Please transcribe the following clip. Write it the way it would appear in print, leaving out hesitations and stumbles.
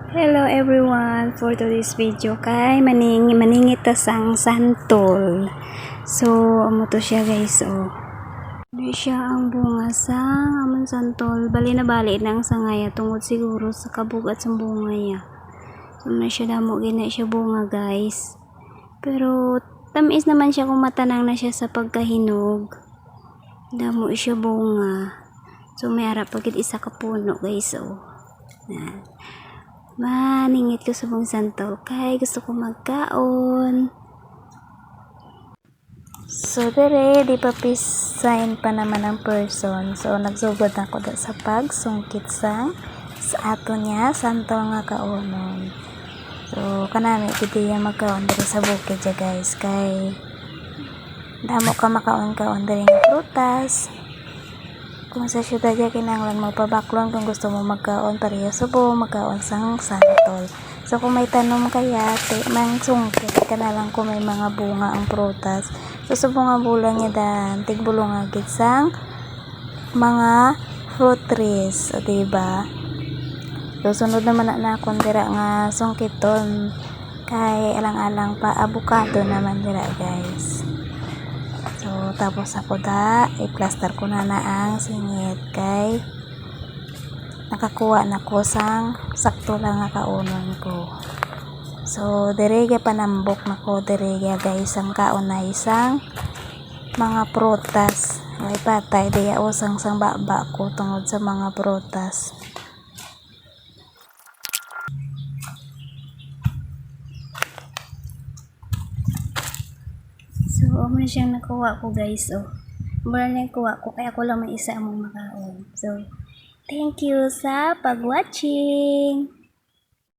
Hello everyone, for today's video kay maningit ta sang santol. So amo to siya guys, oh. Di siya ang bunga sang amon santol. Bali na bali nang sangaya tungod siguro sa kabugat sa bunga niya. So na siya damo gina siya bunga guys. Pero tamis naman siya kung matanang na siya sa pagkahinog. Damo siya bunga. So may ara pagid isa ka puno guys, oh. Yan. Maningit ko sa mong santol kay gusto ko magkaon. So dire di pa pisain pa naman ang person. So nagsugod na ko sa pagsungkit sa ato niya santol nga kaonon. So kanami pwede yung magkaon dire sa bukid ya guys, kay damo ka makaon-kaon dire nga prutas. Kung sa syudad ya kinanglan mo pabaklon kung gusto mo magkaon pareho subo magkaon sang santol. So kung may tanom kaya mang sungkit ka na lang kung may mga bunga ang prutas. So sa bunga bulan niya dan tigbulong agit sang mga fruit trees, o diba? So sunod naman na akong dira nga sungkiton kay alang-alang pa avocado naman dira guys. So tapos ako i-plaster ko na ang singit kay nakakuha na ko sang sakto lang nga kaunon ko. So dire panambok na ko dire guys ang kaon na isang mga prutas. May patay diya usang sang baba ko tungod sa mga prutas. So, amo siyang nakuha ko guys, oh. Mura lang kuha ko, kaya ako lang may isa among makaon. So, thank you sa pag-watching!